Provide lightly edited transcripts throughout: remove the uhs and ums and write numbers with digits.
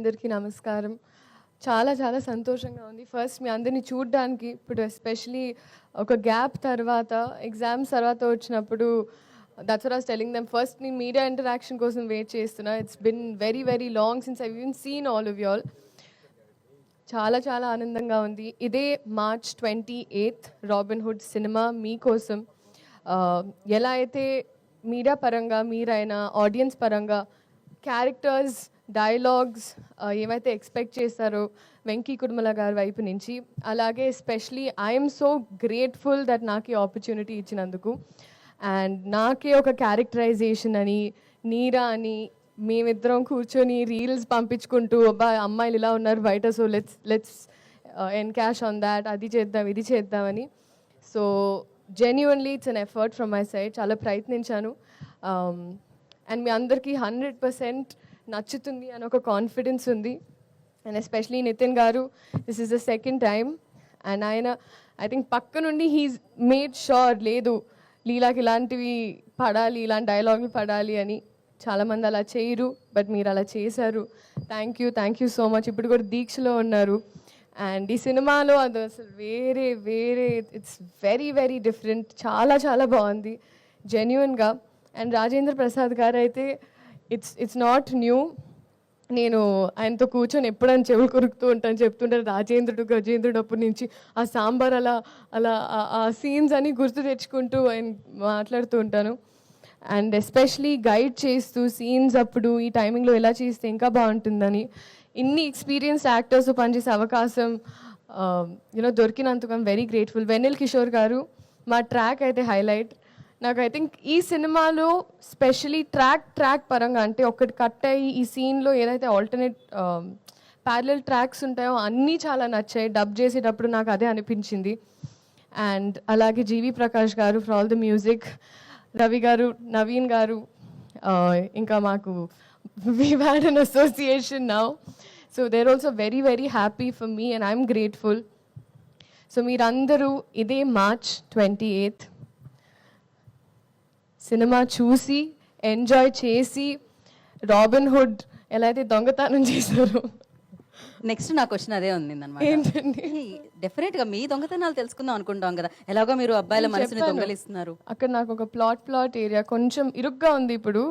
అందరికీ నమస్కారం. చాలా చాలా సంతోషంగా ఉంది. ఫస్ట్ మీ అందరిని చూడడానికి ఇప్పుడు ఎస్పెషలీ ఒక గ్యాప్ తర్వాత ఎగ్జామ్స్ తర్వాత వచ్చినప్పుడు that's what I was telling them. First నేను మీడియా ఇంటరాక్షన్ కోసం వెయిట్ చేస్తున్నా. It's been very very long since I even seen all of you all. చాలా చాలా ఆనందంగా ఉంది. ఇదే March 28 రాబిన్హుడ్ సినిమా మీకోసం. ఎలా అయితే మీడియా పరంగా మీరైనా ఆడియన్స్ పరంగా క్యారెక్టర్స్ డైలాగ్స్ ఏమైతే ఎక్స్పెక్ట్ చేస్తారో వెంకీ కుర్మల గారి వైపు నుంచి, అలాగే especially I'm so grateful that నాకు ఈ ఆపర్చునిటీ ఇచ్చినందుకు. అండ్ నాకే ఒక క్యారెక్టరైజేషన్ అని నీరా అని మేమిద్దరం కూర్చొని రీల్స్ పంపించుకుంటూ అబ్బా అమ్మాయిలు ఇలా ఉన్నారు బయట, so let's encash on that, అది చేద్దాం ఇది చేద్దామని. So genuinely it's an effort from my side. చాలా ప్రయత్నించాను. అండ్ మీ అందరికీ 100% నచ్చుతుంది అని ఒక కాన్ఫిడెన్స్ ఉంది. అండ్ ఎస్పెషలీ నితిన్ గారు, this is the second time. And ఆయన ఐ థింక్ పక్క నుండి హీస్ మేడ్ షూర్ లేదు లీలాకి ఇలాంటివి పడాలి, ఇలాంటి డైలాగులు పడాలి అని. చాలామంది అలా చేయరు, బట్ మీరు అలా చేశారు. Thank you so much. ఇప్పుడు కూడా దీక్షలో ఉన్నారు. అండ్ ఈ సినిమాలో అది అసలు వేరే ఇట్స్ వెరీ వెరీ డిఫరెంట్. చాలా చాలా బాగుంది జెన్యున్గా. అండ్ రాజేంద్ర ప్రసాద్ గారు అయితే ఇట్స్ నాట్ న్యూ. నేను ఆయనతో కూర్చొని ఎప్పుడైనా చెవులు కొరుకుతూ ఉంటాను, చెప్తుంటారు గజేంద్రుడు అప్పటి నుంచి ఆ సాంబార్ అలా అలా ఆ సీన్స్ అని గుర్తు తెచ్చుకుంటూ ఆయన మాట్లాడుతూ ఉంటాను. అండ్ ఎస్పెషలీ గైడ్ చేస్తూ సీన్స్ అప్పుడు ఈ టైమింగ్లో ఎలా చేస్తే ఇంకా బాగుంటుందని, ఇన్ని ఎక్స్పీరియన్స్డ్ యాక్టర్స్ పనిచేసే అవకాశం దొరికినందుకు I'm very grateful. Vennela Kishore గారు మా ట్రాక్ అయితే హైలైట్. నాకు ఐ థింక్ ఈ సినిమాలో స్పెషలీ ట్రాక్ పరంగా అంటే ఒకటి కట్ అయ్యి ఈ సీన్లో ఏదైతే ఆల్టర్నేట్ ప్యారలల్ ట్రాక్స్ ఉంటాయో అన్నీ చాలా నచ్చాయి. డబ్ చేసేటప్పుడు నాకు అదే అనిపించింది. అండ్ అలాగే జీవి ప్రకాష్ గారు for all the music, Ravi గారు, నవీన్ గారు, ఇంకా మాకు we've had an association now. So they're also very very happy for me and I'm grateful. So మీరందరూ ఇదే March 28 సినిమా చూసి ఎంజాయ్ చేసి రాబిన్హుడ్ ఎలా అయితే దొంగతనం చేశారు. నెక్స్ట్ నా క్వశ్చన్ అదే ఉంది అన్నమాట. ఏంటండి? డెఫినెట్ గా మీ దొంగతనాలు తెలుసుకుందాం అనుకుంటాం కదా, ఎలాగో మీరు అబ్బాయిల మనసుని దొంగలిస్తున్నారు. అక్కడ నాకు ఒక ప్లాట్ ఏరియా కొంచెం ఇరుగ్గా ఉంది ఇప్పుడు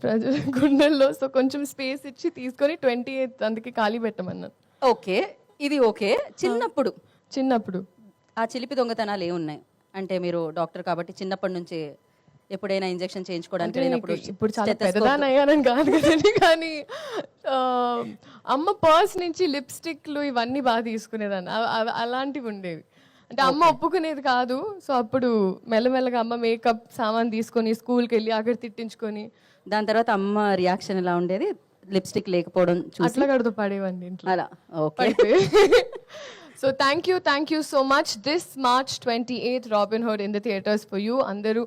ప్రజల గుండెల్లో. సో కొంచెం స్పేస్ ఇచ్చి తీసుకొని 28 అందుకే ఖాళీ పెట్టమన్నాను. ఓకే, ఇది ఓకే. చిన్నప్పుడు ఆ చిలిపి దొంగతనాలు ఏమున్నాయి అంటే, మీరు డాక్టర్ కాబట్టి చిన్నప్పటి నుంచి ఎప్పుడైనా ఇంజెక్షన్ చేయించుకోవడానికి వెళ్ళినప్పుడు, ఇప్పుడు చాలా పెద్దదాన్ని అయ్యానని కాదు కదండి, కానీ అమ్మ పర్స్ నుంచి లిప్స్టిక్లు ఇవన్నీ బాగా తీసుకునేదాన్ని. అలాంటివి ఉండేవి. అంటే అమ్మ ఒప్పుకునేది కాదు. సో అప్పుడు మెల్లమెల్లగా అమ్మ మేకప్ సామాన్ తీసుకొని స్కూల్కి వెళ్ళి అక్కడ తిట్టించుకొని, దాని తర్వాత అమ్మ రియాక్షన్ ఎలా ఉండేది లిప్స్టిక్ లేకపోవడం చూసి? అట్లా కడుతూ పడేవండి ఇంట్లో అలా. Okay. So thank you so much. This March 28 Robinhood in the theatres for you. అందరూ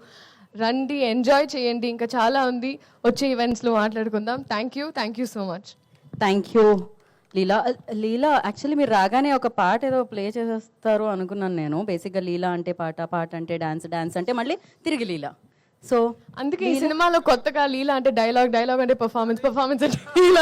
రండి, ఎంజాయ్ చేయండి. ఇంకా చాలా ఉంది, వచ్చే ఈవెంట్స్లో మాట్లాడుకుందాం. Thank you so much. Thank you Leela. Actually మీరు రాగానే ఒక పాట ఏదో ప్లే చేసేస్తారు అనుకున్నాను నేను. బేసిక్గా లీలా అంటే పాట అంటే డాన్స్ అంటే మళ్ళీ తిరిగి లీలా. సో అందుకే ఈ సినిమాలో కొత్తగా లీలా అంటే డైలాగ్ అంటే పర్ఫార్మెన్స్ అంటే లీలా